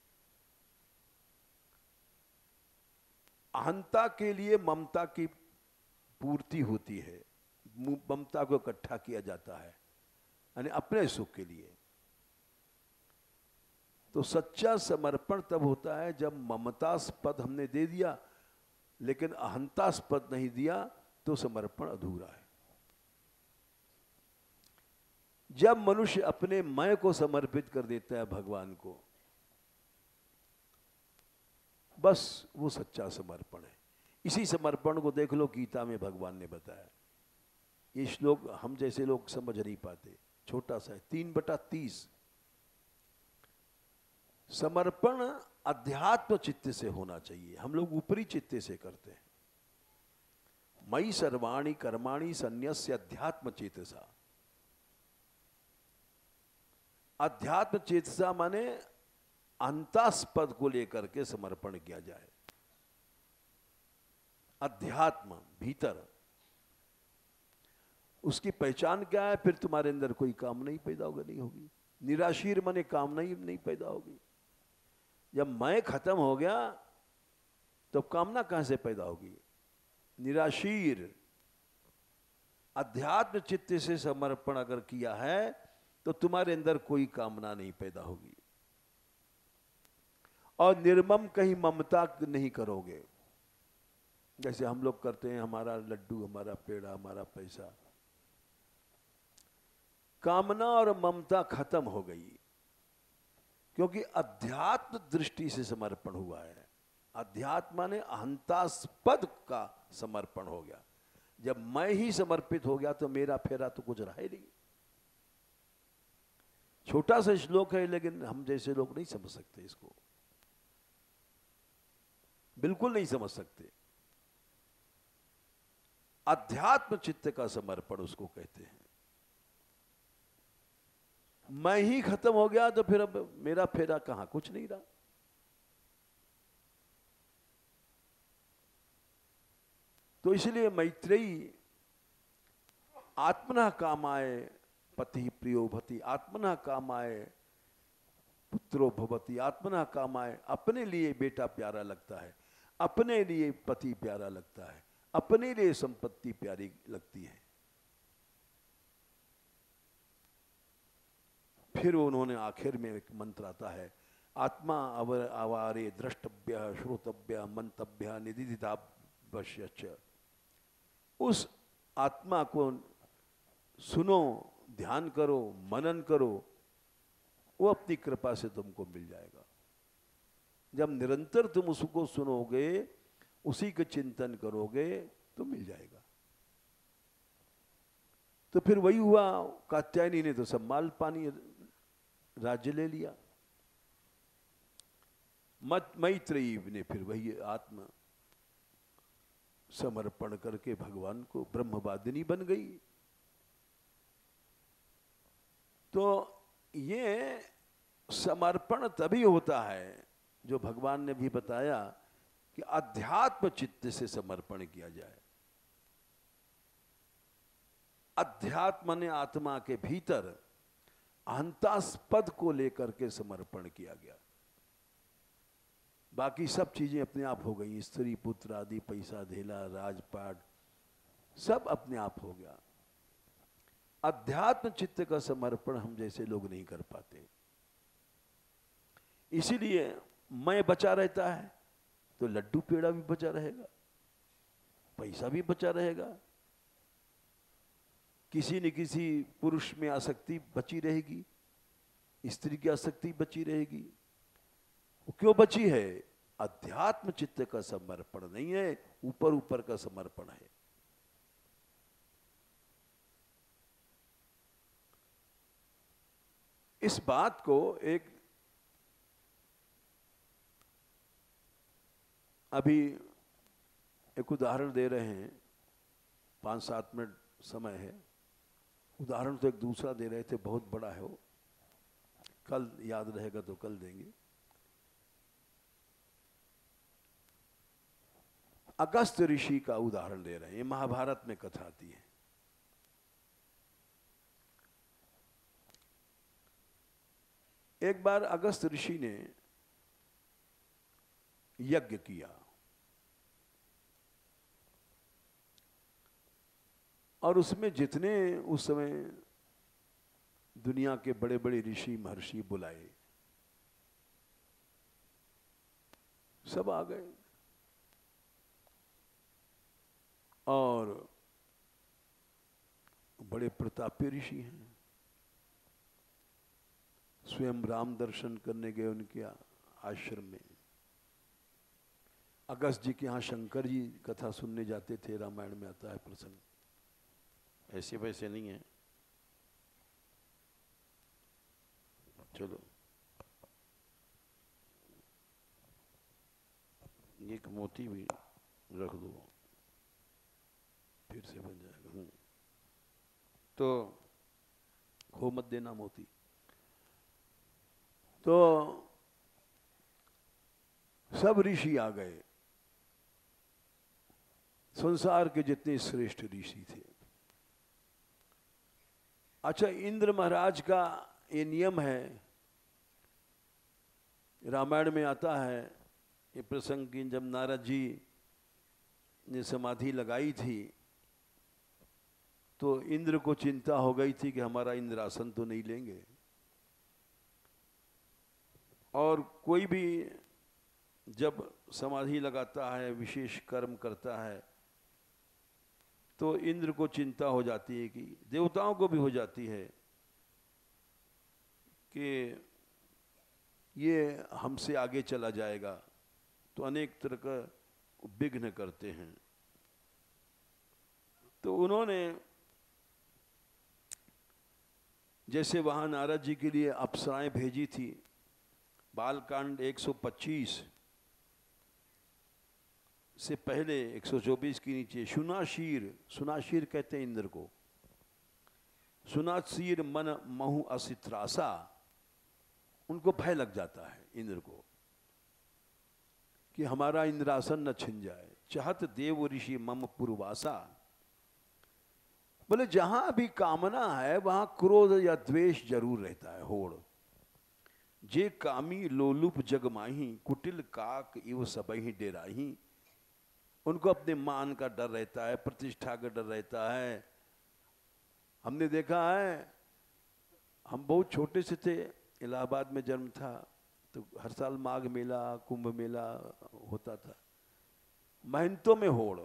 अहंता के लिए ममता की पूर्ति होती है, ममता को इकट्ठा किया जाता है, यानी अपने सुख के लिए। तो सच्चा समर्पण तब होता है जब ममतास्पद हमने दे दिया, लेकिन अहंतास्पद नहीं दिया, तो समर्पण अधूरा है। जब मनुष्य अपने मैं को समर्पित कर देता है भगवान को, बस वो सच्चा समर्पण है। इसी समर्पण को देख लो, गीता में भगवान ने बताया। ये श्लोक हम जैसे लोग समझ नहीं पाते, छोटा सा है, 3/30। समर्पण अध्यात्म चित्त से होना चाहिए, हम लोग ऊपरी चित्त से करते हैं। मयि सर्वाणि कर्माणि संन्यस्य अध्यात्म चेतसा। अध्यात्म चेतसा माने अंतास्पद को लेकर के समर्पण किया जाए। अध्यात्म भीतर, उसकी पहचान क्या है? फिर तुम्हारे अंदर कोई कामना ही पैदा होगा नहीं होगी। निराशीर माने कामना ही नहीं पैदा होगी। जब मैं खत्म हो गया तो कामना कहां से पैदा होगी? निराशीर अध्यात्म चित्त से समर्पण अगर किया है तो तुम्हारे अंदर कोई कामना नहीं पैदा होगी। और निर्मम कहीं ममता नहीं करोगे, जैसे हम लोग करते हैं, हमारा लड्डू, हमारा पेड़ा, हमारा पैसा। कामना और ममता खत्म हो गई, क्योंकि अध्यात्म दृष्टि से समर्पण हुआ है। अध्यात्म ने अहंतास्पद का समर्पण हो गया। जब मैं ही समर्पित हो गया तो मेरा फेरा तो कुछ रहा ही नहीं। छोटा सा श्लोक है, लेकिन हम जैसे लोग नहीं समझ सकते इसको, बिल्कुल नहीं समझ सकते। अध्यात्म चित्त का समर्पण उसको कहते हैं। मैं ही खत्म हो गया तो फिर अब मेरा फेरा कहां, कुछ नहीं रहा। तो इसलिए मैत्रेयी आत्मना कामाय पति प्रियो भवति, आत्मना कामाय पुत्रो भवति, आत्मना कामाय, अपने लिए बेटा प्यारा लगता है, अपने लिए पति प्यारा लगता है, अपने लिए संपत्ति प्यारी लगती है। फिर उन्होंने आखिर में एक मंत्र आता है, आत्मा अवारे द्रष्टव्य श्रोतव्य मंतव्य निदिधावश्य। उस आत्मा को सुनो, ध्यान करो, मनन करो, वो अपनी कृपा से तुमको मिल जाएगा। जब निरंतर तुम उसको सुनोगे, उसी के चिंतन करोगे, तो मिल जाएगा। तो फिर वही हुआ, कात्यायनी ने तो सब माल पानी राज्य ले लिया। मैत्रेयी ने फिर वही आत्म समर्पण करके भगवान को ब्रह्मवादिनी बन गई। तो ये समर्पण तभी होता है, जो भगवान ने भी बताया कि अध्यात्म चित्त से समर्पण किया जाए। अध्यात्म ने आत्मा के भीतर अहंतास्पद को लेकर के समर्पण किया गया। बाकी सब चीजें अपने आप हो गई, स्त्री पुत्र आदि, पैसा धेला, राजपाट, सब अपने आप हो गया। अध्यात्म चित्त का समर्पण हम जैसे लोग नहीं कर पाते। इसीलिए मैं बचा रहता है तो लड्डू पेड़ा भी बचा रहेगा, पैसा भी बचा रहेगा, किसी न किसी पुरुष में आसक्ति बची रहेगी, स्त्री की आसक्ति बची रहेगी। वो क्यों बची है? अध्यात्म चित्त का समर्पण नहीं है, ऊपर ऊपर का समर्पण है। इस बात को अभी एक उदाहरण दे रहे हैं, 5-7 मिनट समय है। उदाहरण तो एक दूसरा दे रहे थे, बहुत बड़ा है वो, कल याद रहेगा तो कल देंगे। अगस्त ऋषि का उदाहरण दे रहे हैं, महाभारत में कथा आती है। एक बार अगस्त ऋषि ने यज्ञ किया और उसमें जितने उस समय दुनिया के बड़े बड़े ऋषि महर्षि बुलाए, सब आ गए। और बड़े प्रतापी ऋषि हैं, स्वयं राम दर्शन करने गए उनके आश्रम में। अगस्त जी के यहाँ शंकर जी कथा सुनने जाते थे, रामायण में आता है प्रसंग, ऐसे वैसे नहीं है। चलो एक मोती भी रख दो, फिर से बन जाएगा। तो खो मत देना मोती। तो सब ऋषि आ गए, संसार के जितने श्रेष्ठ ऋषि थे। अच्छा, इंद्र महाराज का ये नियम है, रामायण में आता है ये प्रसंग की, जब नारद जी ने समाधि लगाई थी तो इंद्र को चिंता हो गई थी कि हमारा इंद्रासन तो नहीं लेंगे। और कोई भी जब समाधि लगाता है, विशेष कर्म करता है, तो इंद्र को चिंता हो जाती है, कि देवताओं को भी हो जाती है कि ये हमसे आगे चला जाएगा, तो अनेक तरह का विघ्न करते हैं। तो उन्होंने जैसे वहां नारद जी के लिए अप्सराएं भेजी थी, बालकांड 125 से पहले 124 के नीचे, सुनाशीर कहते हैं इंद्र को, सुनाशीर मन महु असित्रासा, उनको भय लग जाता है इंद्र को कि हमारा इंद्रासन न छिन जाए। चाहत देव ऋषि मम पुरवासा, बोले जहां भी कामना है वहां क्रोध या द्वेष जरूर रहता है, होड़। जे कामी लोलुप जगमाही, कुटिल काक इव सबहि डेराही। उनको अपने मान का डर रहता है, प्रतिष्ठा का डर रहता है। हमने देखा है, हम बहुत छोटे से थे, इलाहाबाद में जन्म था, तो हर साल माघ मेला, कुंभ मेला होता था। महंतों में होड़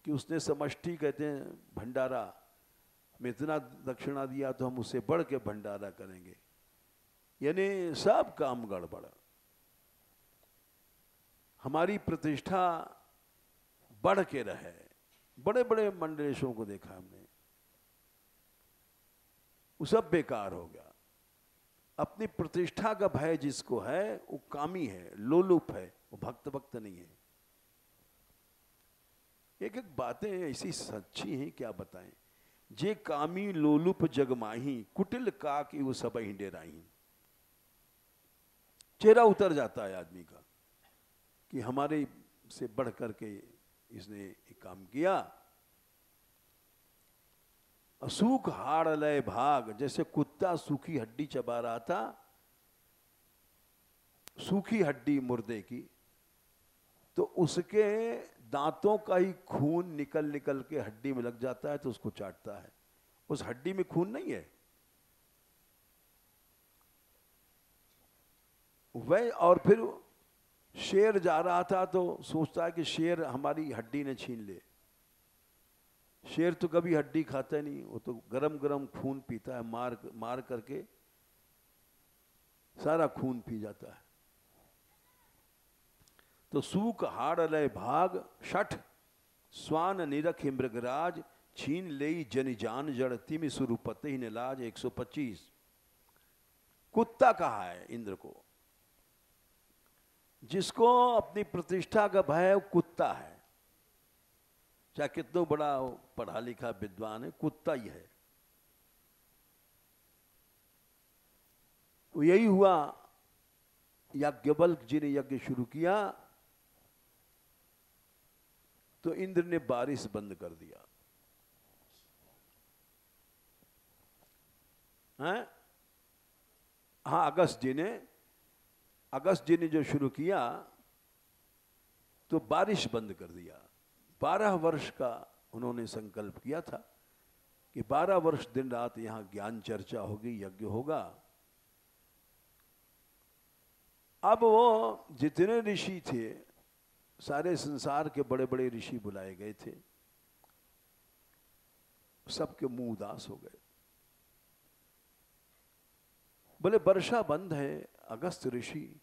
कि उसने समष्टि कहते हैं भंडारा में इतना दक्षिणा दिया तो हम उससे बढ़ के भंडारा करेंगे, यानी सब काम गड़बड़। हमारी प्रतिष्ठा बढ़ के रहे। बड़े बड़े मंडलेशों को देखा हमने, वो सब बेकार हो गया। अपनी प्रतिष्ठा का भय जिसको है वो कामी है, लोलुप है, वो भक्त नहीं है। एक एक बातें ऐसी सच्ची हैं क्या बताएं। जे कामी लोलुप जगमाही, कुटिल का कि वो सब ही डेराही। चेहरा उतर जाता है आदमी का कि हमारे से बढ़ करके इसने एक काम किया। असूख हाड़ लय भाग, जैसे कुत्ता सूखी हड्डी चबा रहा था, सूखी हड्डी मुर्दे की, तो उसके दांतों का ही खून निकल निकल के हड्डी में लग जाता है तो उसको चाटता है। उस हड्डी में खून नहीं है वह। और फिर शेर जा रहा था तो सोचता है कि शेर हमारी हड्डी ने छीन ले। शेर तो कभी हड्डी खाता नहीं, वो तो गरम गरम खून पीता है, मार मार करके सारा खून पी जाता है। तो सूख हाड़ लय भाग, शठ स्वान निरख मृगराज, छीन ले जन जान जड़, तिमि सुरूपते ही निलाज। 125। कुत्ता कहा है इंद्र को, जिसको अपनी प्रतिष्ठा का भय है वो कुत्ता है, चाहे कितना बड़ा पढ़ा लिखा विद्वान है, कुत्ता ही है। तो यही हुआ, याज्ञवल्क्य जी ने यज्ञ शुरू किया तो इंद्र ने बारिश बंद कर दिया। हैं? हाँ, अगस्त जी ने जो शुरू किया तो बारिश बंद कर दिया। 12 वर्ष का उन्होंने संकल्प किया था कि 12 वर्ष दिन रात यहां ज्ञान चर्चा होगी, यज्ञ होगा। अब वो जितने ऋषि थे, सारे संसार के बड़े बड़े ऋषि बुलाए गए थे, सबके मुंह उदास हो गए। बोले वर्षा बंद है, अगस्त ऋषि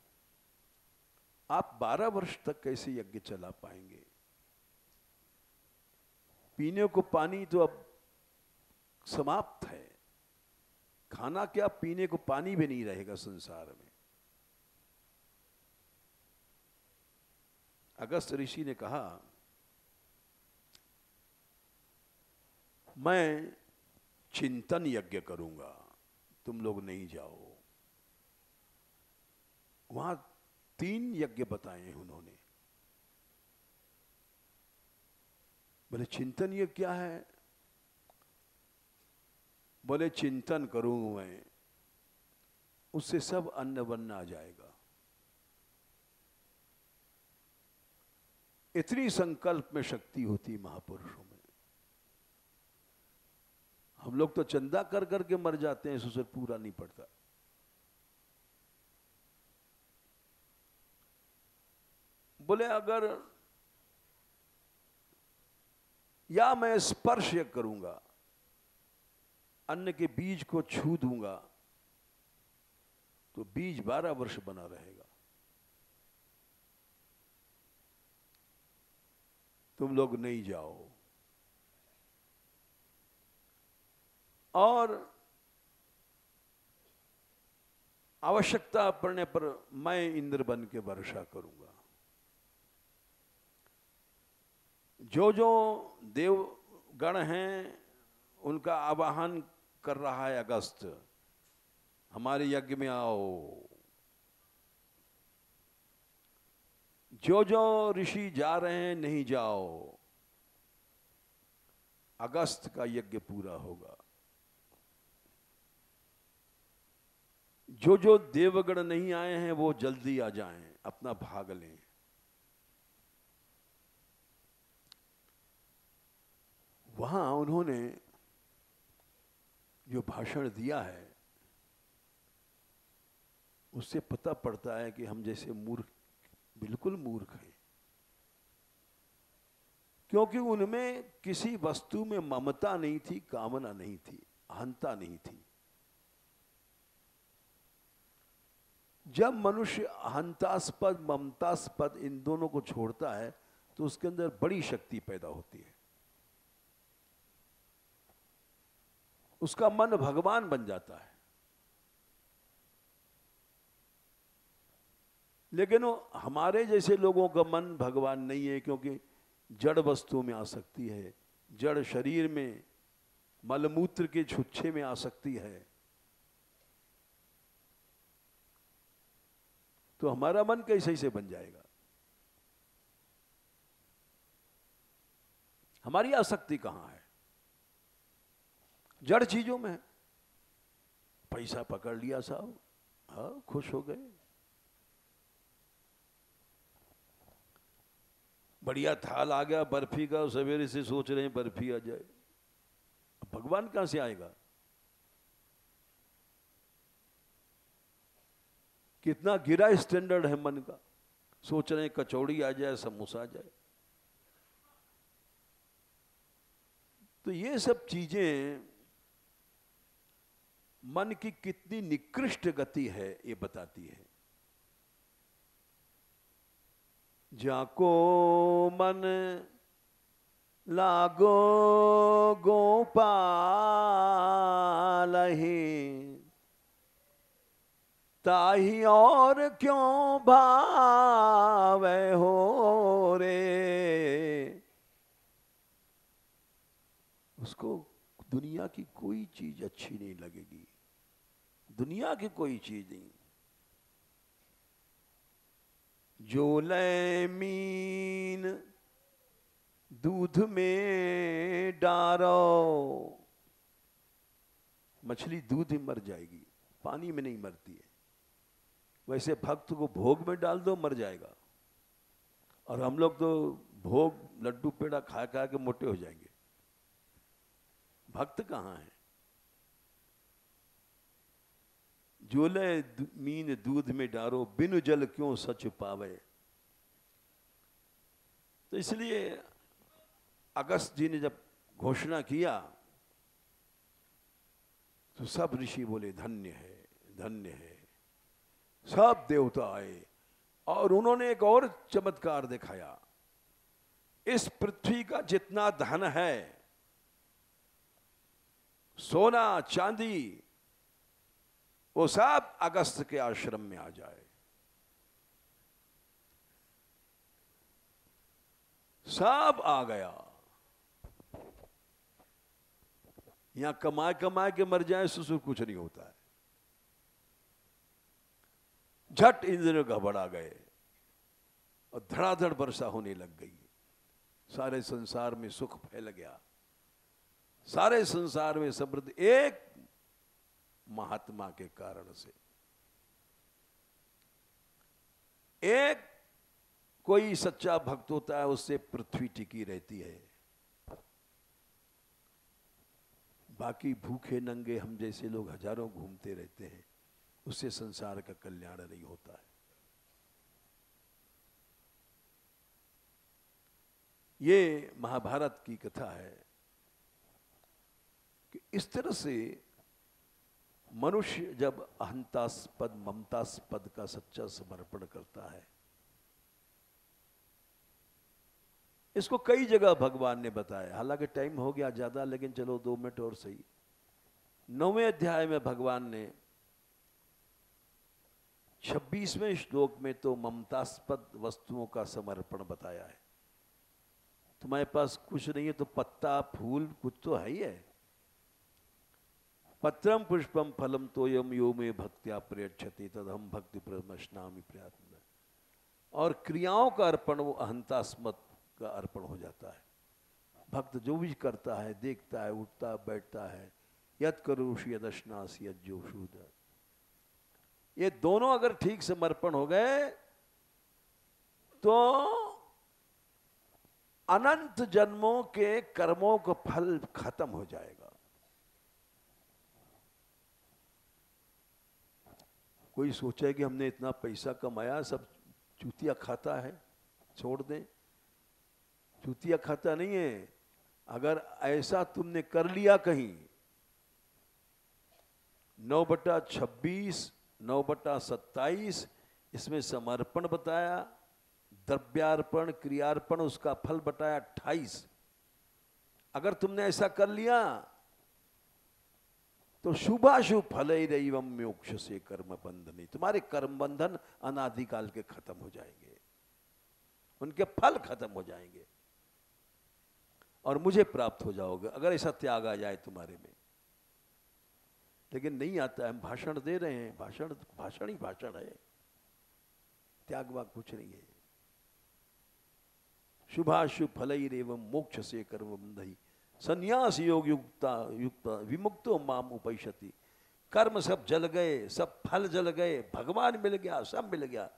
आप 12 वर्ष तक कैसे यज्ञ चला पाएंगे? पीने को पानी तो अब समाप्त है, खाना क्या पीने को पानी भी नहीं रहेगा संसार में। अगस्त ऋषि ने कहा मैं चिंतन यज्ञ करूंगा, तुम लोग नहीं जाओ। वहां 3 यज्ञ बताए हैं उन्होंने। बोले चिंतन ये क्या है? बोले चिंतन करूं मैं, उससे सब अन्न वन्न आ जाएगा। इतनी संकल्प में शक्ति होती महापुरुषों में। हम लोग तो चंदा कर करके मर जाते हैं, इससे पूरा नहीं पड़ता। बोले अगर या मैं स्पर्श करूंगा, अन्न के बीज को छू दूंगा तो बीज 12 वर्ष बना रहेगा। तुम लोग नहीं जाओ। और आवश्यकता पड़ने पर मैं इंद्र बन के वर्षा करूंगा। जो जो देवगण हैं उनका आवाहन कर रहा है अगस्त, हमारे यज्ञ में आओ। जो जो ऋषि जा रहे हैं नहीं जाओ, अगस्त का यज्ञ पूरा होगा। जो जो देवगण नहीं आए हैं वो जल्दी आ जाएं, अपना भाग लें। वहां उन्होंने जो भाषण दिया है उससे पता पड़ता है कि हम जैसे मूर्ख, बिल्कुल मूर्ख हैं। क्योंकि उनमें किसी वस्तु में ममता नहीं थी, कामना नहीं थी, अहंता नहीं थी। जब मनुष्य अहंतास्पद ममतास्पद इन दोनों को छोड़ता है तो उसके अंदर बड़ी शक्ति पैदा होती है। उसका मन भगवान बन जाता है। लेकिन हमारे जैसे लोगों का मन भगवान नहीं है, क्योंकि जड़ वस्तुओं में आसक्ति है, जड़ शरीर में मलमूत्र के छुच्छे में आसक्ति है। तो हमारा मन कैसे से बन जाएगा? हमारी आसक्ति कहां है? जड़ चीजों में है। पैसा पकड़ लिया साहब, हाँ खुश हो गए, बढ़िया थाल आ गया बर्फी का, सवेरे से सोच रहे हैं बर्फी आ जाए। भगवान कहां से आएगा? कितना गिरा स्टैंडर्ड है मन का। सोच रहे हैं कचौड़ी आ जाए, समोसा आ जाए। तो ये सब चीजें मन की कितनी निकृष्ट गति है ये बताती है। जाको मन लागो गोपाल ही, ताही और क्यों भावे हो रे। उसको दुनिया की कोई चीज अच्छी नहीं लगेगी, दुनिया की कोई चीज नहीं। जो ले मीन दूध में डारो, मछली दूध में मर जाएगी, पानी में नहीं मरती है। वैसे भक्त को भोग में डाल दो, मर जाएगा। और हम लोग तो भोग लड्डू पेड़ा खा खा के मोटे हो जाएंगे। भक्त कहां है? जोले मीन दूध में डारो, बिनु जल क्यों सच पावे। तो इसलिए अगस्त जी ने जब घोषणा किया तो सब ऋषि बोले धन्य है, धन्य है। सब देवता आए और उन्होंने एक और चमत्कार दिखाया। इस पृथ्वी का जितना धन है, सोना चांदी, वो सब अगस्त के आश्रम में आ जाए। सब आ गया। यहां कमाए कमाए के मर जाए ससुर कुछ नहीं होता है। झट इंद्र घबरा गए और धड़ाधड़ वर्षा होने लग गई। सारे संसार में सुख फैल गया, सारे संसार में समृद्धि, एक महात्मा के कारण से। एक कोई सच्चा भक्त होता है, उससे पृथ्वी टिकी रहती है। बाकी भूखे नंगे हम जैसे लोग हजारों घूमते रहते हैं, उससे संसार का कल्याण नहीं होता है। ये महाभारत की कथा है कि इस तरह से मनुष्य जब अहंतास्पद ममतास्पद का सच्चा समर्पण करता है, इसको कई जगह भगवान ने बताया। हालांकि टाइम हो गया ज्यादा, लेकिन चलो 2 मिनट और सही। 9वें अध्याय में भगवान ने 26वें श्लोक में तो ममतास्पद वस्तुओं का समर्पण बताया है। तुम्हारे पास कुछ नहीं है तो पत्ता फूल कुछ तो है ही है। पत्रम पुष्पम फलम तोयम यो में भक्त्या प्रयच्छति तदहम भक्ति प्रमश्नामि प्रयत्न। और क्रियाओं का अर्पण वो अहंतास्मद का अर्पण हो जाता है। भक्त जो भी करता है, देखता है, उठता बैठता है, यद करोषि यदश्नासि यज्जोषुद, ये दोनों अगर ठीक समर्पण हो गए तो अनंत जन्मों के कर्मों का फल खत्म हो जाएगा। कोई सोचे कि हमने इतना पैसा कमाया, सब चूतिया खाता है, छोड़ दें। चूतिया खाता नहीं है। अगर ऐसा तुमने कर लिया कहीं, 9/26, 9/27, इसमें समर्पण बताया, द्रव्यार्पण, क्रियार्पण, उसका फल बताया 28। अगर तुमने ऐसा कर लिया तो शुभाशुभ फल एवं मोक्ष से कर्म बंधन, तुम्हारे कर्म बंधन अनादिकाल के खत्म हो जाएंगे, उनके फल खत्म हो जाएंगे और मुझे प्राप्त हो जाओगे अगर ऐसा त्याग आ जाए तुम्हारे में। लेकिन नहीं आता है, हम भाषण दे रहे हैं, भाषण ही भाषण है, त्याग वाग कुछ नहीं है। शुभाशुभ फल एवं मोक्ष से कर्म बंधई, संन्यास योग युक्त विमुक्तो माम उपैषति। कर्म सब जल गए, सब फल जल गए, भगवान मिल गया, सब मिल गया,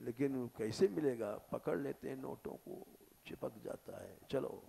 लेकिन कैसे मिलेगा? पकड़ लेते हैं नोटों को, चिपक जाता है। चलो